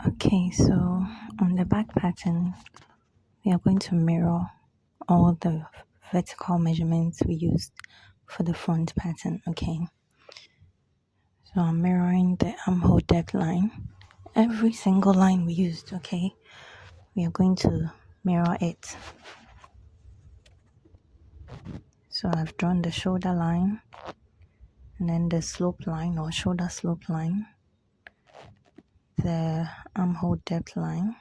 Okay, so on the back pattern, we are going to mirror all the vertical measurements we used for the front pattern. Okay, so I'm mirroring the armhole depth line. Every single line we used, okay, we are going to mirror it. So I've drawn the shoulder line and then the slope line or shoulder slope line, the armhole depth line,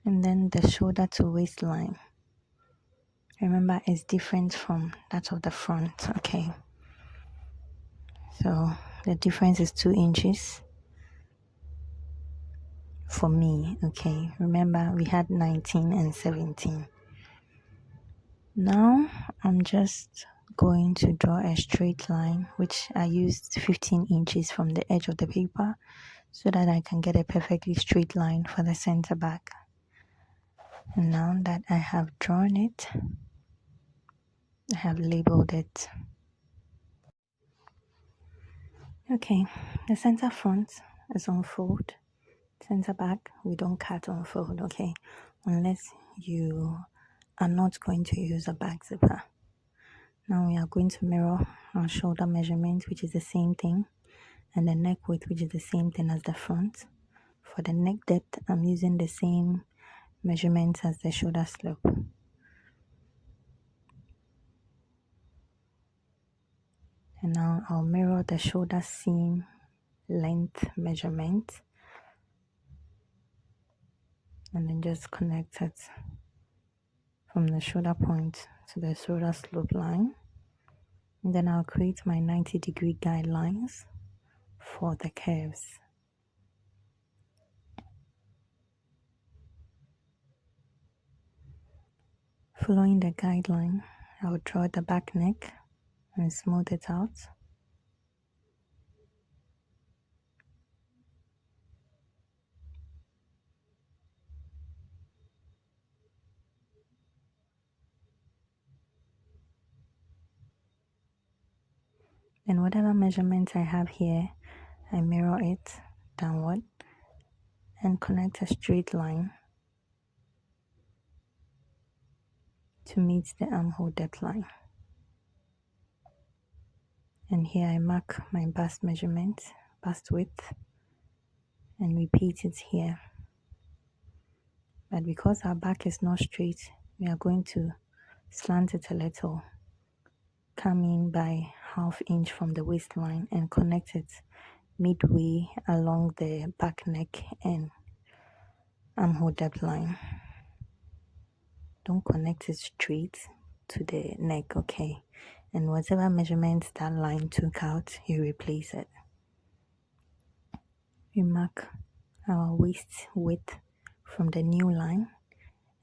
and then the shoulder to waist line. Remember, it's different from that of the front. Okay, so the difference is 2 inches for me. Okay, remember we had 19 and 17. Now I'm just going to draw a straight line, which I used 15 inches from the edge of the paper so that I can get a perfectly straight line for the center back. And now that I have drawn it, I have labeled it. Okay, the center front is on fold. Center back, we don't cut on fold, okay? Unless you are not going to use a back zipper. Now we are going to mirror our shoulder measurement, which is the same thing, and the neck width, which is the same thing as the front. For the neck depth, I'm using the same measurements as the shoulder slope. And now I'll mirror the shoulder seam length measurement and then just connect it from the shoulder point to the shoulder slope line. And then I'll create my 90-degree guidelines for the curves. Following the guideline, I'll draw the back neck and smooth it out. And whatever measurement I have here, I mirror it downward and connect a straight line to meet the armhole depth line. And here I mark my bust measurement, bust width, and repeat it here. But because our back is not straight, we are going to slant it a little, come in by ½ inch from the waistline and connect it midway along the back neck and armhole depth line. Don't connect it straight to the neck, okay? And whatever measurements that line took out, you replace it. We mark our waist width from the new line,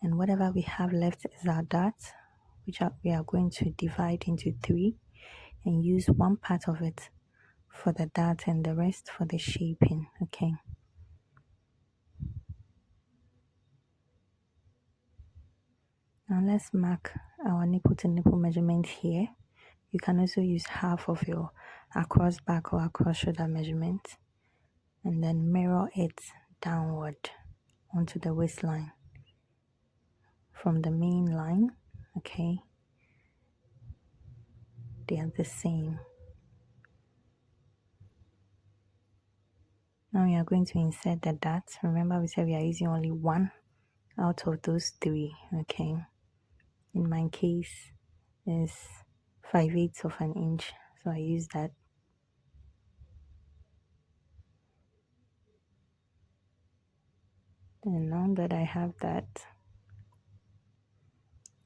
and whatever we have left is our dart, which we are going to divide into 3 and use one part of it for the dart and the rest for the shaping, okay? Now let's mark our nipple to nipple measurement here. You can also use half of your across back or across shoulder measurement and then mirror it downward onto the waistline from the main line, okay? They are the same. Now we are going to insert the dart. Remember we said we are using only one out of those 3, okay? In my case is 5/8 of an inch, so I use that. And now that I have that,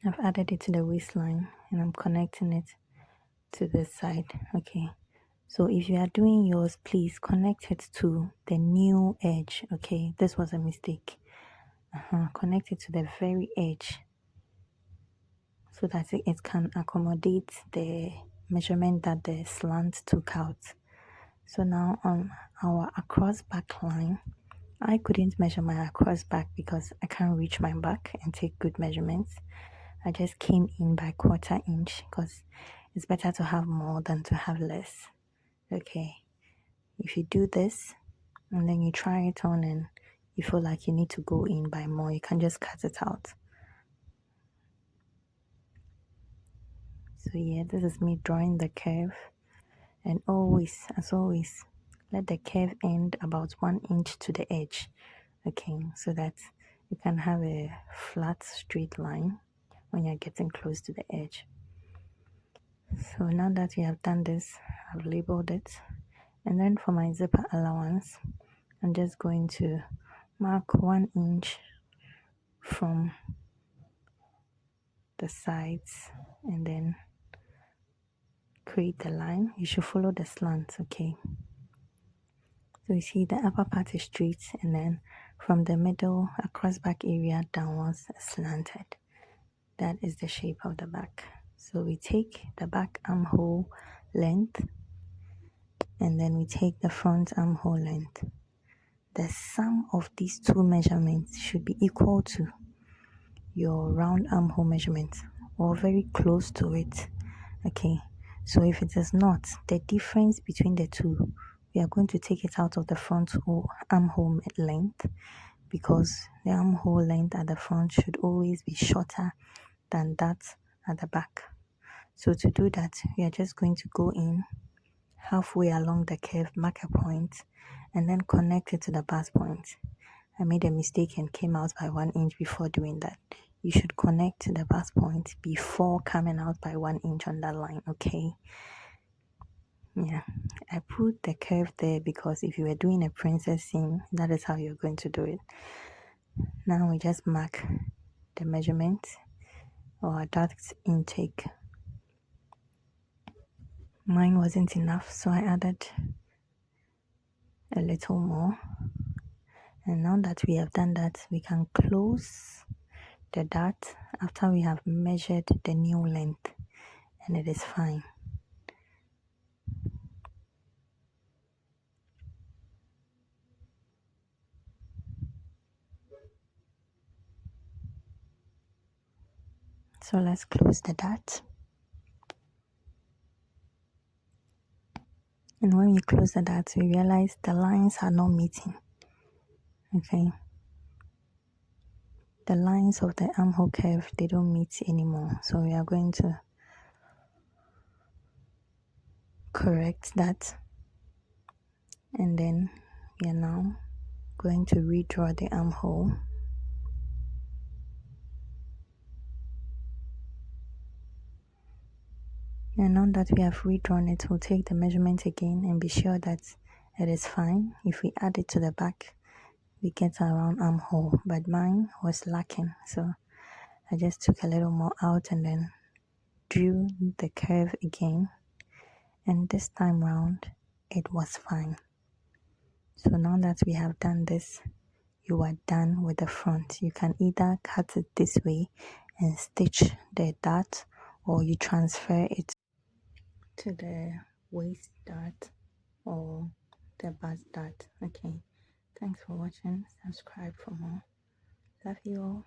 I've added it to the waistline and I'm connecting it to this side, okay? So if you are doing yours, please connect it to the new edge, okay? This was a mistake. Connect it to the very edge so that it can accommodate the measurement that the slant took out. So now on our across back line, I couldn't measure my across back because I can't reach my back and take good measurements. I just came in by 1/4 inch because It's better to have more than to have less. Okay. If you do this and then you try it on and you feel like you need to go in by more, you can just cut it out. So yeah, this is me drawing the curve, and always, as always, let the curve end about 1 inch to the edge. Okay, so that you can have a flat straight line when you're getting close to the edge. So now that we have done this, I've labeled it, and then for my zipper allowance, I'm just going to mark 1 inch from the sides and then create the line. You should follow the slant. Okay, so you see the upper part is straight, and then from the middle across back area downwards slanted. That is the shape of the back. So we take the back armhole length and then we take the front armhole length. The sum of these two measurements should be equal to your round armhole measurement or very close to it. Okay, so if it is not, the difference between the two, we are going to take it out of the front armhole length, because the armhole length at the front should always be shorter than that at the back. So to do that, we are just going to go in halfway along the curve, mark a point, and then connect it to the bust point. I made a mistake and came out by 1 inch before doing that. You should connect to the bust point before coming out by 1 inch on that line, okay? Yeah, I put the curve there because if you were doing a princess seam, that is how you're going to do it. Now we just mark the measurement or our duct intake. Mine wasn't enough, so I added a little more. And now that we have done that, we can close the dart after we have measured the new length, and it is fine. So let's close the dart. And when we close the dart, we realize the lines are not meeting. Okay. The lines of the armhole curve, they don't meet anymore. So we are going to correct that. And then we are now going to redraw the armhole. And now that we have redrawn it, we'll take the measurement again and be sure that it is fine. If we add it to the back, we get around armhole, but mine was lacking. So I just took a little more out and then drew the curve again. And this time round, it was fine. So now that we have done this, you are done with the front. You can either cut it this way and stitch the dart, or you transfer it to the waist dart or the bust dart. Okay, thanks for watching. Subscribe for more. Love you all.